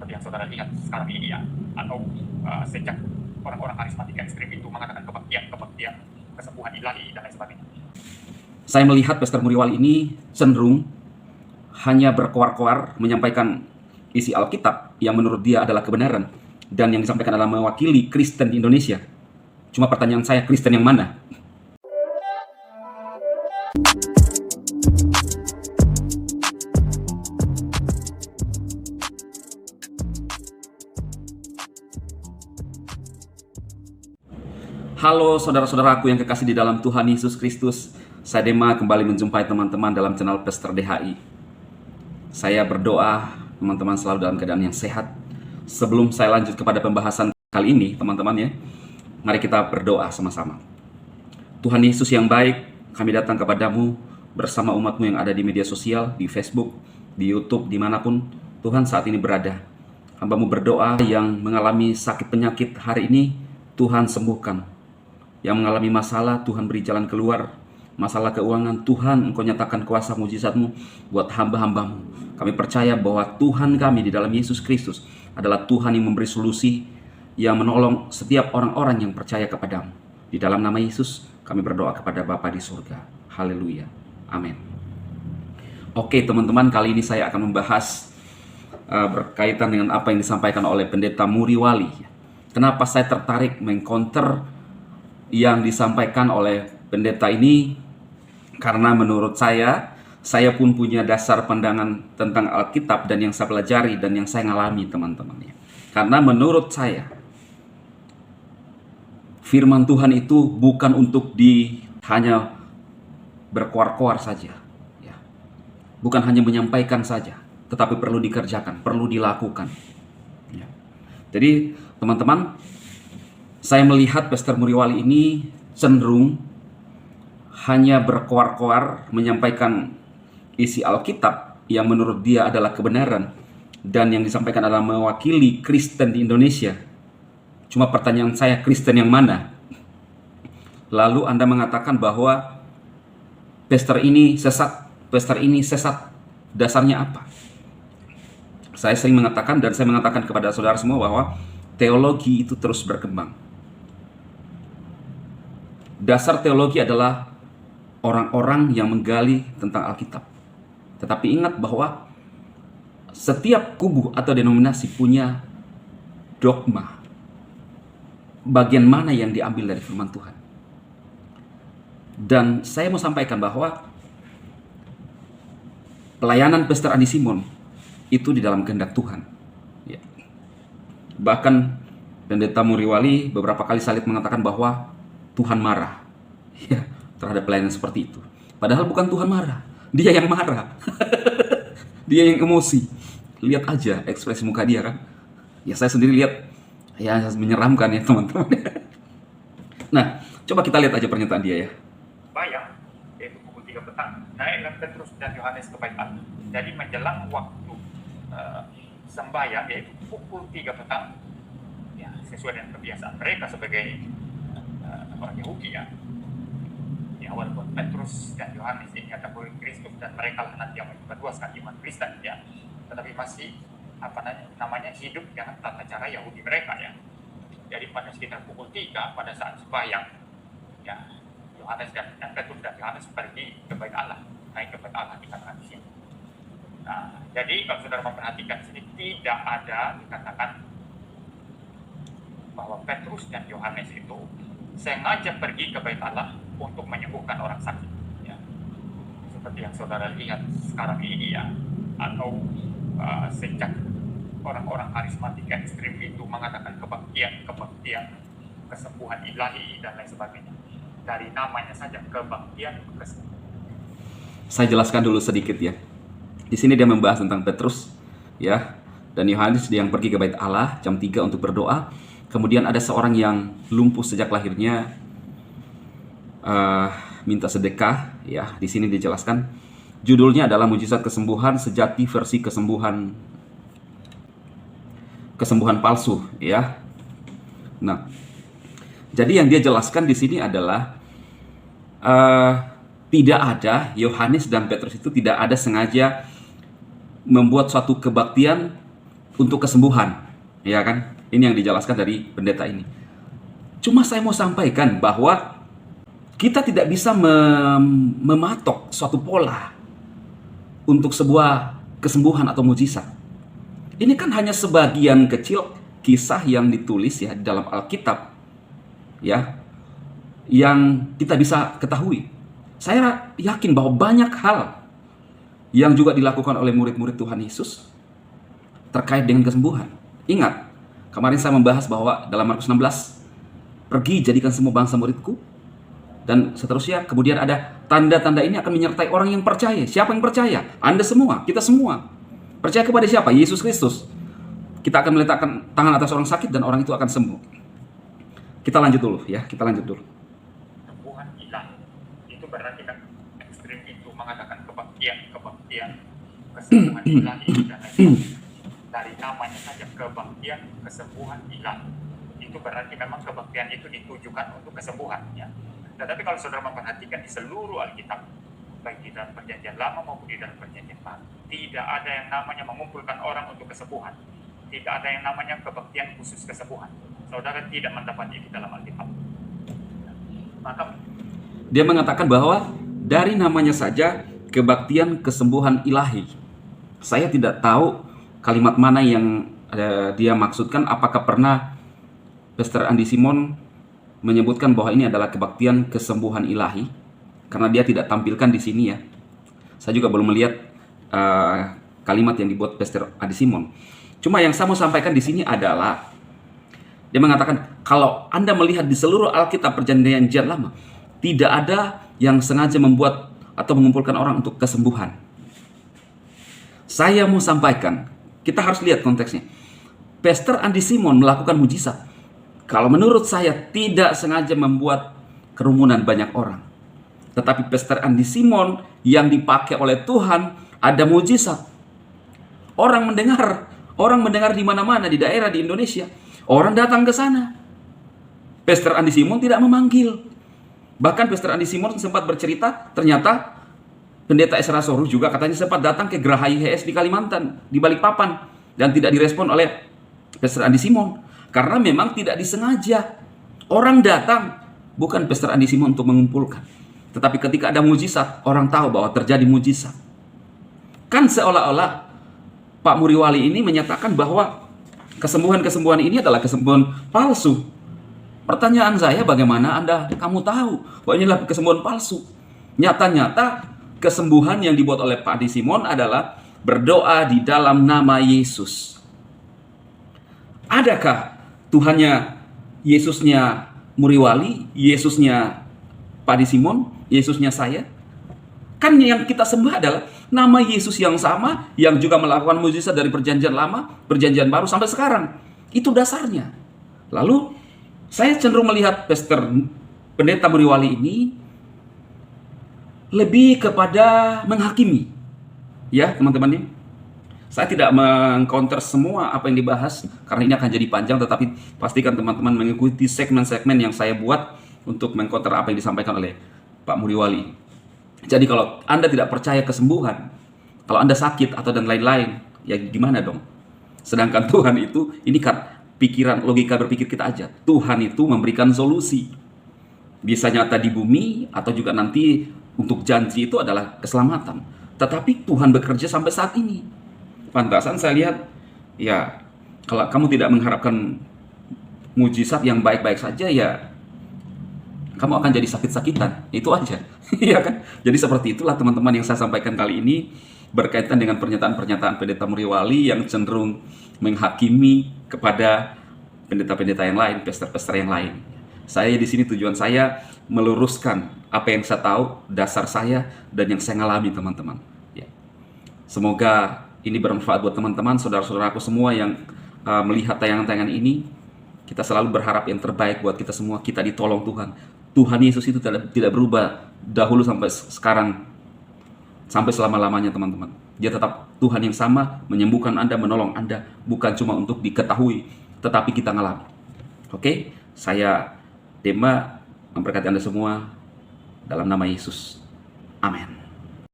seperti yang saudara lihat sekarang ini ya, atau sejak orang-orang karismatik ekstrim itu mengatakan kebaktian, kesembuhan ilahi dan lain sebagainya. Saya melihat Pastor Muriwali ini cenderung hanya berkoar-koar menyampaikan isi Alkitab yang menurut dia adalah kebenaran, dan yang disampaikan adalah mewakili Kristen di Indonesia. Cuma pertanyaan saya, Kristen yang mana? Halo saudara-saudaraku yang kekasih di dalam Tuhan Yesus Kristus. Saya Dema kembali menjumpai teman-teman dalam channel Pastor DHI. Saya berdoa teman-teman selalu dalam keadaan yang sehat. Sebelum saya lanjut kepada pembahasan kali ini, teman-teman ya, mari kita berdoa sama-sama. Tuhan Yesus yang baik, kami datang kepadamu bersama umatmu yang ada di media sosial, di Facebook, di YouTube, dimanapun Tuhan saat ini berada. Hamba-Mu berdoa yang mengalami sakit penyakit hari ini, Tuhan sembuhkan. Yang mengalami masalah, Tuhan beri jalan keluar. Masalah keuangan, Tuhan Engkau nyatakan kuasa mujizat-Mu buat hamba-hamba-Mu. Kami percaya bahwa Tuhan kami di dalam Yesus Kristus adalah Tuhan yang memberi solusi, yang menolong setiap orang-orang yang percaya kepadamu. Di dalam nama Yesus, kami berdoa kepada Bapa di surga. Haleluya. Amin. Oke teman-teman, kali ini saya akan membahas berkaitan dengan apa yang disampaikan oleh Pendeta Muriwali. Kenapa saya tertarik mengcounter yang disampaikan oleh pendeta ini? Karena menurut saya pun punya dasar pandangan tentang Alkitab dan yang saya pelajari dan yang saya ngalami teman-teman ya. Karena menurut saya firman Tuhan itu bukan untuk hanya berkoar-koar saja ya. Bukan hanya menyampaikan saja, tetapi perlu dikerjakan, perlu dilakukan ya. Jadi teman-teman, saya melihat Pastor Muriwali ini cenderung hanya berkoar-koar menyampaikan isi Alkitab yang menurut dia adalah kebenaran, dan yang disampaikan adalah mewakili Kristen di Indonesia. Cuma pertanyaan saya, Kristen yang mana? Lalu Anda mengatakan bahwa pastor ini sesat, dasarnya apa? Saya sering mengatakan, dan saya mengatakan kepada saudara semua, bahwa teologi itu terus berkembang. Dasar teologi adalah orang-orang yang menggali tentang Alkitab. Tetapi ingat bahwa setiap kubu atau denominasi punya dogma. Bagian mana yang diambil dari firman Tuhan. Dan saya mau sampaikan bahwa pelayanan Pastor Andi Simon itu di dalam kehendak Tuhan. Ya. Bahkan Pendeta Muriwali beberapa kali salib mengatakan bahwa Tuhan marah ya, terhadap pelayanan seperti itu. Padahal bukan Tuhan marah, dia yang marah. Dia yang emosi. Lihat aja ekspresi muka dia kan. Ya saya sendiri lihat, ya menyeramkan ya teman-teman. Nah, coba kita lihat aja pernyataan dia ya. Bayang, yaitu pukul 3 petang, naiklah Petrus dan Yohanes ke Bait Allah. Jadi menjelang waktu sembahyang, yaitu pukul 3 petang, ya sesuai dengan kebiasaan mereka sebagai orang Yahudi ya. Ya walaupun Petrus dan Yohanes ini adalah Kristus dan mereka lah nanti yang memperluaskan iman Kristen ya, tetapi masih namanya hidup dengan tata cara Yahudi mereka ya. Jadi pada sekitar pukul 3 pada saat sembahyang ya, Yohanes dan Petrus dan Yohanes pergi ke Bait Allah, naik ke Bait Allah dikatakan di sini. Nah, jadi kalau saudara memperhatikan di sini tidak ada dikatakan bahwa Petrus dan Yohanes itu sengaja pergi ke Bait Allah untuk menyembuhkan orang sakit ya. Seperti yang saudara lihat sekarang ini ya, atau sejak orang-orang karismatik ekstrim itu mengatakan kebaktian, kesembuhan ilahi dan lain sebagainya. Dari namanya saja kebaktian, kesembuhan. Saya jelaskan dulu sedikit ya. Di sini dia membahas tentang Petrus ya dan Yohanes yang pergi ke Bait Allah jam 3 untuk berdoa. Kemudian ada seorang yang lumpuh sejak lahirnya minta sedekah ya. Di sini dijelaskan judulnya adalah Mujizat Kesembuhan Sejati versi kesembuhan palsu ya. Nah, jadi yang dia jelaskan di sini adalah tidak ada, Yohanes dan Petrus itu tidak ada sengaja membuat suatu kebaktian untuk kesembuhan, ya kan? Ini yang dijelaskan dari pendeta ini. Cuma saya mau sampaikan bahwa kita tidak bisa mematok suatu pola untuk sebuah kesembuhan atau mujizat. Ini kan hanya sebagian kecil kisah yang ditulis ya di dalam Alkitab, ya, yang kita bisa ketahui. Saya yakin bahwa banyak hal yang juga dilakukan oleh murid-murid Tuhan Yesus terkait dengan kesembuhan. Ingat, kemarin saya membahas bahwa dalam Markus 16, pergi jadikan semua bangsa muridku, dan seterusnya. Kemudian ada tanda-tanda ini akan menyertai orang yang percaya. Siapa yang percaya? Anda semua, kita semua. Percaya kepada siapa? Yesus Kristus. Kita akan meletakkan tangan atas orang sakit dan orang itu akan sembuh. Kita lanjut dulu ya, kita lanjut dulu. Kesembuhan ilahi. Itu berarti kan ekstrim itu mengatakan kebaktian, kesembuhan ilahi dan lain-lain. Dari namanya saja kebaktian, kesembuhan ilahi. Itu berarti memang kebaktian itu ditujukan untuk kesembuhan, ya. Tetapi kalau saudara memperhatikan di seluruh Alkitab, baik di dalam Perjanjian Lama maupun di dalam Perjanjian Baru, tidak ada yang namanya mengumpulkan orang untuk kesembuhan. Tidak ada yang namanya kebaktian khusus kesembuhan. Saudara tidak mendapat itu dalam Alkitab. Maka dia mengatakan bahwa dari namanya saja kebaktian kesembuhan ilahi. Saya tidak tahu kalimat mana yang dia maksudkan. Apakah pernah Pastor Andi Simon menyebutkan bahwa ini adalah kebaktian kesembuhan ilahi? Karena dia tidak tampilkan di sini ya. Saya juga belum melihat kalimat yang dibuat Pastor Andi Simon. Cuma yang saya mau sampaikan di sini adalah dia mengatakan kalau Anda melihat di seluruh Alkitab Perjanjian Lama, tidak ada yang sengaja membuat atau mengumpulkan orang untuk kesembuhan. Saya mau sampaikan, kita harus lihat konteksnya. Pastor Andi Simon melakukan mujizat. Kalau menurut saya tidak sengaja membuat kerumunan banyak orang. Tetapi Pastor Andi Simon yang dipakai oleh Tuhan ada mujizat. Orang mendengar di mana-mana di daerah di Indonesia. Orang datang ke sana. Pastor Andi Simon tidak memanggil. Bahkan Pastor Andi Simon sempat bercerita, ternyata Pendeta Esra Soru juga katanya sempat datang ke Geraha IHS di Kalimantan, di Balikpapan, dan tidak direspon oleh Pastor Andi Simon. Karena memang tidak disengaja. Orang datang, bukan Pastor Andi Simon untuk mengumpulkan. Tetapi ketika ada mujizat, orang tahu bahwa terjadi mujizat. Kan seolah-olah Pak Muriwali ini menyatakan bahwa kesembuhan-kesembuhan ini adalah kesembuhan palsu. Pertanyaan saya, bagaimana kamu tahu bahwa inilah kesembuhan palsu? Nyata-nyata kesembuhan yang dibuat oleh Pak Andi Simon adalah berdoa di dalam nama Yesus. Adakah Tuhannya Yesusnya Muriwali, Yesusnya Pak Andi Simon, Yesusnya saya? Kan yang kita sembah adalah nama Yesus yang sama, yang juga melakukan mujizat dari Perjanjian Lama, Perjanjian Baru sampai sekarang. Itu dasarnya. Lalu saya cenderung melihat Pastor Pendeta Muriwali ini lebih kepada menghakimi. Ya, teman-teman. Saya tidak meng-counter semua apa yang dibahas karena ini akan jadi panjang, tetapi pastikan teman-teman mengikuti segmen-segmen yang saya buat untuk meng-counter apa yang disampaikan oleh Pak Muriwali. Jadi kalau Anda tidak percaya kesembuhan, kalau Anda sakit atau dan lain-lain, ya gimana dong? Sedangkan Tuhan itu, ini kan pikiran, logika berpikir kita aja. Tuhan itu memberikan solusi. Bisa nyata di bumi atau juga nanti untuk janji itu adalah keselamatan. Tetapi Tuhan bekerja sampai saat ini. Pantasan saya lihat, ya kalau kamu tidak mengharapkan mujizat yang baik-baik saja, ya kamu akan jadi sakit-sakitan. Itu aja. Iya kan? Jadi seperti itulah teman-teman yang saya sampaikan kali ini berkaitan dengan pernyataan-pernyataan Pendeta Muriwali yang cenderung menghakimi kepada pendeta-pendeta yang lain, pastor-pastor yang lain. Saya di sini tujuan saya meluruskan apa yang saya tahu, dasar saya dan yang saya alami, teman-teman. Ya. Semoga ini bermanfaat buat teman-teman, saudara-saudaraku semua yang melihat tayangan-tayangan ini. Kita selalu berharap yang terbaik buat kita semua. Kita ditolong Tuhan. Tuhan Yesus itu tidak berubah dahulu sampai sekarang, sampai selama-lamanya, teman-teman. Dia tetap Tuhan yang sama, menyembuhkan Anda, menolong Anda, bukan cuma untuk diketahui, tetapi kita ngalami. Oke, saya Dema memberkati Anda semua dalam nama Yesus. Amin.